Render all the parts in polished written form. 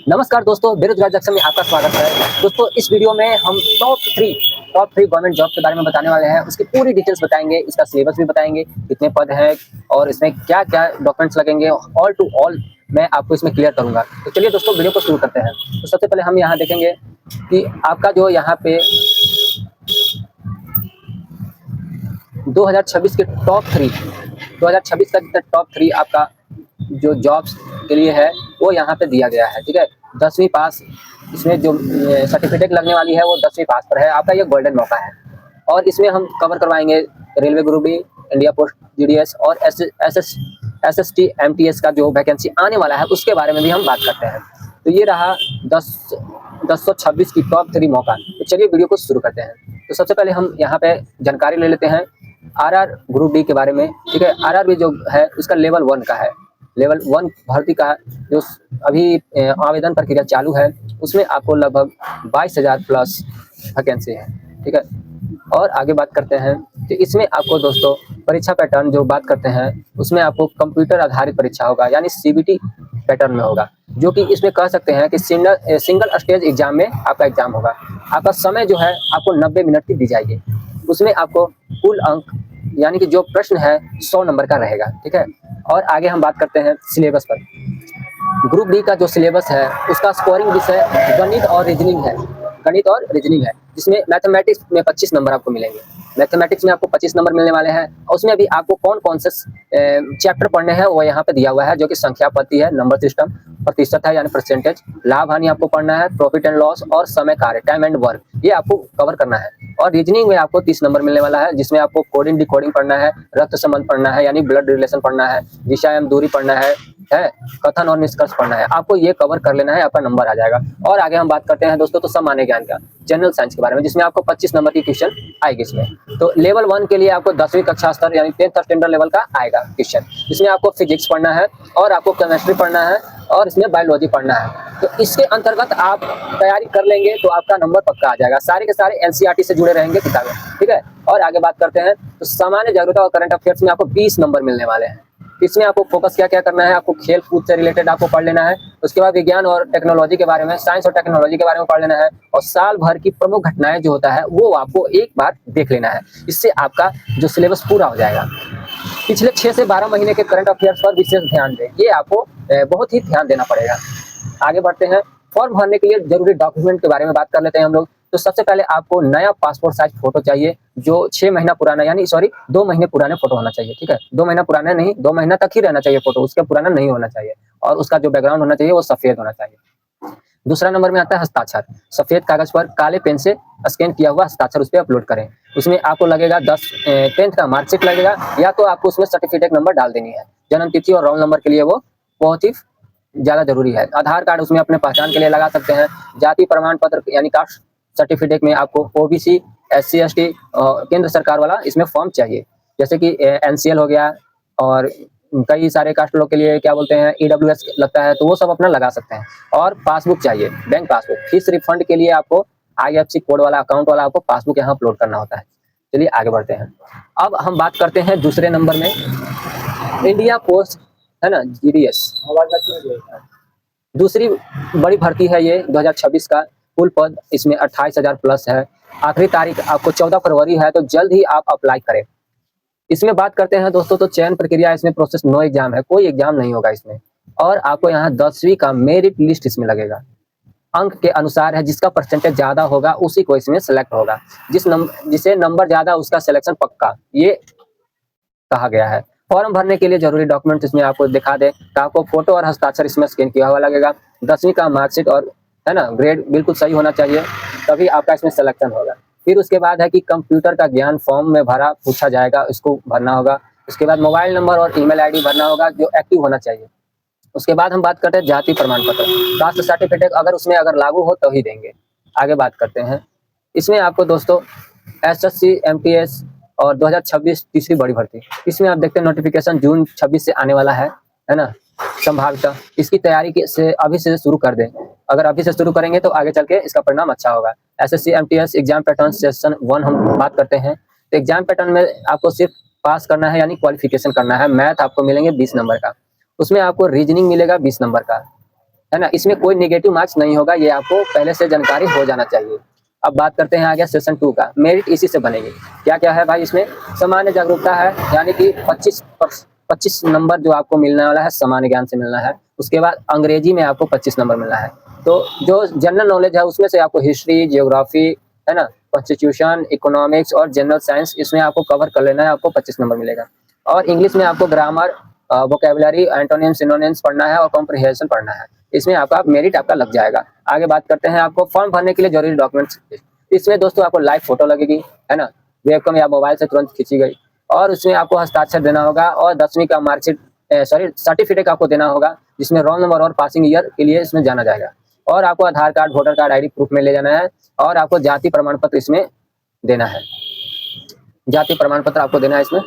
नमस्कार दोस्तों, बेरोजगार जंक्शन में आपका स्वागत है। दोस्तों इस वीडियो में हम टॉप थ्री गवर्नमेंट जॉब के बारे में बताने वाले हैं। उसकी पूरी डिटेल्स बताएंगे, इसका सिलेबस भी बताएंगे, कितने पद हैं और इसमें क्या क्या डॉक्यूमेंट्स लगेंगे, ऑल टू ऑल मैं आपको इसमें क्लियर करूंगा। तो चलिए दोस्तों वीडियो को शुरू करते हैं। तो सबसे पहले हम यहाँ देखेंगे कि आपका जो यहाँ पे 2026 के टॉप थ्री 2026 का जितना टॉप थ्री आपका जो जॉब्स के लिए है वो यहाँ पे दिया गया है। ठीक है, 10वीं पास, इसमें जो सर्टिफिकेट लगने वाली है वो 10वीं पास पर है। आपका ये गोल्डन मौका है और इसमें हम कवर करवाएंगे railway group D, India post GDS और एसएसटी एमटीएस का जो वैकेंसी आने वाला है उसके बारे में भी हम बात करते हैं। तो ये रहा 1026 की टॉप थ्री मौका। तो चलिए वीडियो को शुरू करते हैं। तो सबसे पहले हम यहाँ पे जानकारी ले लेते हैं आरआर ग्रुप डी के बारे में। ठीक है, आरआर भी जो है उसका लेवल 1 का है, लेवल 1 भर्ती का जो अभी आवेदन प्रक्रिया चालू है उसमें आपको लगभग 22,000 प्लस वैकेंसी है। ठीक है, और आगे बात करते हैं कि इसमें आपको दोस्तों परीक्षा पैटर्न जो बात करते हैं उसमें आपको कंप्यूटर आधारित परीक्षा होगा, यानी सीबीटी पैटर्न में होगा, जो कि इसमें कह सकते हैं कि सिंगल स्टेज एग्जाम में आपका एग्जाम होगा। आपका समय जो है आपको 90 मिनट की दी जाएगी। उसमें आपको कुल अंक यानी कि जो प्रश्न है 100 नंबर का रहेगा। ठीक है, और आगे हम बात करते हैं सिलेबस पर। ग्रुप डी का जो सिलेबस है उसका स्कोरिंग विषय गणित और रीजनिंग है, जिसमें मैथमेटिक्स में 25 नंबर आपको मिलेंगे। मैथमेटिक्स में आपको 25 नंबर मिलने वाले हैं। और उसमें भी आपको कौन कौन से चैप्टर पढ़ने हैं वो यहाँ पे दिया हुआ है, जो कि संख्या पद्धति है, नंबर सिस्टम, प्रतिशत है यानी परसेंटेज, लाभ हानि आपको पढ़ना है, प्रॉफिट एंड लॉस और समय कार्य, टाइम एंड वर्क, ये आपको कवर करना है। और रीजनिंग में आपको 30 नंबर मिलने वाला है, जिसमें आपको कोडिंग डिकोडिंग पढ़ना है, रक्त संबंध पढ़ना है यानी ब्लड रिलेशन पढ़ना है, दिशा एवं दूरी पढ़ना है, कथन और निष्कर्ष पढ़ना है। आपको ये कवर कर लेना है, आपका नंबर आ जाएगा। और आगे हम बात करते हैं दोस्तों तो सामान्य ज्ञान का, जनरल साइंस के बारे में, जिसमें आपको 25 नंबर की क्वेश्चन आएगी इसमें। तो लेवल 1 के लिए आपको 10वीं कक्षा स्तर यानी 10th स्टैंडर्ड लेवल का आएगा क्वेश्चन। इसमें आपको फिजिक्स पढ़ना है और आपको केमिस्ट्री पढ़ना है और इसमें बायोलॉजी पढ़ना है। तो इसके अंतर्गत आप तैयारी कर लेंगे तो आपका नंबर पक्का आ जाएगा। सारे के सारे एनसीईआरटी से जुड़े रहेंगे किताबें। ठीक है, और आगे बात करते हैं तो सामान्य जागरूकता और करंट अफेयर्स में आपको 20 नंबर मिलने वाले हैं। इसमें आपको फोकस क्या क्या करना है, आपको खेल कूद से रिलेटेड आपको पढ़ लेना है। उसके बाद विज्ञान और टेक्नोलॉजी के बारे में, साइंस और टेक्नोलॉजी के बारे में पढ़ लेना है। और साल भर की प्रमुख घटनाएं जो होता है वो आपको एक बार देख लेना है। इससे आपका जो सिलेबस पूरा हो जाएगा। पिछले 6 से 12 महीने के करंट अफेयर्स पर विशेष ध्यान दें, ये आपको बहुत ही ध्यान देना पड़ेगा। आगे बढ़ते हैं, फॉर्म भरने के लिए जरूरी डॉक्यूमेंट के बारे में बात कर लेते हैं हम लोग। तो सबसे पहले आपको नया पासपोर्ट साइज फोटो चाहिए, जो 6 महीना पुराना यानी 2 महीने पुराने फोटो होना चाहिए। ठीक है, 2 महीना पुराने नहीं, 2 महीना तक ही रहना चाहिए फोटो, उसके पुराना नहीं होना चाहिए। और उसका जो बैकग्राउंड होना चाहिए वो सफेद होना चाहिए। दूसरा नंबर में आता है हस्ताक्षर। सफेद कागज पर काले पेन से स्कैन किया हुआ हस्ताक्षर उस पर अपलोड करें। उसमें आपको लगेगा 10th का मार्कशीट लगेगा, या तो आपको उसमें सर्टिफिकेट नंबर डाल देनी है। जन्म तिथि और रोल नंबर के लिए वो बहुत ही ज्यादा जरूरी है। आधार कार्ड उसमें अपने पहचान के लिए लगा सकते हैं। जाति प्रमाण पत्र यानी कास्ट सर्टिफिकेट में आपको ओबीसी, SC ST केंद्र सरकार वाला इसमें फॉर्म चाहिए, जैसे कि NCL हो गया, और कई सारे कास्ट लोग के लिए क्या बोलते हैं EWS लगता है, तो वो सब अपना लगा सकते हैं। और पासबुक चाहिए, बैंक पासबुक। फीस रिफंड के लिए आपको IFSC कोड वाला अकाउंट वाला आपको पासबुक यहाँ अपलोड करना होता है। चलिए आगे बढ़ते हैं। अब हम बात करते हैं दूसरे नंबर में इंडिया पोस्ट है ना, GDS। दूसरी बड़ी भर्ती है ये 2026 का। कुल पद इसमें 28,000 प्लस है। आखिरी तारीख आपको 14 फरवरी है, तो जल्द ही आप अप्लाई करें। इसमें बात करते हैं दोस्तों तो चयन प्रक्रिया इसमें प्रोसेस, नो एग्जाम है, कोई एग्जाम नहीं होगा इसमें। और आपको यहाँ 10वीं का मेरिट लिस्ट इसमें लगेगा, अंक के अनुसार है। जिसका परसेंटेज ज्यादा होगा उसी को इसमें सेलेक्ट होगा, जिसे नंबर ज्यादा उसका सिलेक्शन पक्का, ये कहा गया है। फॉर्म भरने के लिए जरूरी डॉक्यूमेंट इसमें आपको दिखा दें तो आपको फोटो और हस्ताक्षर इसमें स्कैन किया हुआ लगेगा। 10वीं का मार्कशीट और है ना ग्रेड बिल्कुल सही होना चाहिए, तभी आपका इसमें सिलेक्शन होगा। फिर उसके बाद है कि कंप्यूटर का ज्ञान फॉर्म में भरा पूछा जाएगा, इसको भरना होगा। उसके बाद मोबाइल नंबर और ईमेल ID भरना होगा जो एक्टिव होना चाहिए। उसके बाद हम बात करते हैं जाति प्रमाण पत्र, कास्ट सर्टिफिकेट अगर लागू हो तो ही देंगे। आगे बात करते हैं, इसमें आपको दोस्तों SSC MTS और 2026 तीसरी बड़ी भर्ती, इसमें आप देखते हैं नोटिफिकेशन जून 26 से आने वाला है ना संभावित। इसकी तैयारी से अभी से शुरू कर दें। अगर अभी से शुरू करेंगे तो आगे चल के इसका परिणाम अच्छा होगा। SSC MTS exam pattern session 1 हम बात करते हैं। तो एग्जाम पैटर्न में आपको सिर्फ पास करना है यानी क्वालिफिकेशन करना है। मैथ आपको मिलेंगे 20 नंबर का, उसमें आपको रीजनिंग मिलेगा 20 नंबर का, है ना, इसमें कोई नेगेटिव मार्क्स नहीं होगा, ये आपको पहले से जानकारी हो जाना चाहिए। अब बात करते हैं आगे सेशन 2 का, मेरिट इसी से बनेगी। क्या क्या है भाई इसमें? सामान्य जागरूकता है, यानी कि 25 नंबर जो आपको मिलने वाला है, सामान्य ज्ञान से मिलना है। उसके बाद अंग्रेजी में आपको 25 नंबर मिलना है। तो जो जनरल नॉलेज है उसमें से आपको हिस्ट्री, जियोग्राफी, है ना, कॉन्स्टिट्यूशन, इकोनॉमिक्स और जनरल साइंस, इसमें आपको कवर कर लेना है, आपको 25 नंबर मिलेगा। और इंग्लिश में आपको ग्रामर, वोकेबुलरी, एंटोनिम्स, सिनोनिम्स पढ़ना है और कॉम्प्रिहेंशन पढ़ना है। इसमें आपका मेरिट आपका लग जाएगा। आगे बात करते हैं आपको फॉर्म भरने के लिए जरूरी डॉक्यूमेंट्स। इसमें दोस्तों आपको लाइव फोटो लगेगी, है ना, वेबकैम या मोबाइल से तुरंत खींची गई, और उसमें आपको हस्ताक्षर देना होगा, और 10वीं का मार्कशीट, सर्टिफिकेट आपको देना होगा, जिसमें रोल नंबर और पासिंग ईयर के लिए इसमें जाना जाएगा। और आपको Aadhaar card, voter card, ID proof में ले जाना है, और आपको जाति प्रमाण पत्र इसमें देना है, जाति प्रमाण पत्र आपको देना है इसमें।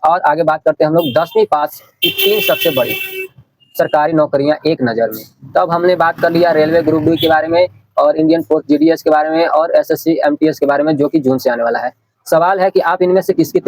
और आगे बात करते हैं हम लोग 10वीं पास की 3 सबसे बड़ी सरकारी नौकरियां एक नज़र में। तब हमने बात कर लिया रेलवे ग्रुप डी के बारे में, और इंडियन पोस्ट जीडीएस के बारे में, और एसएससी एमटीएस के बारे में, जो कि जून से आने वाला है। सवाल है कि आप इनमें से किसकी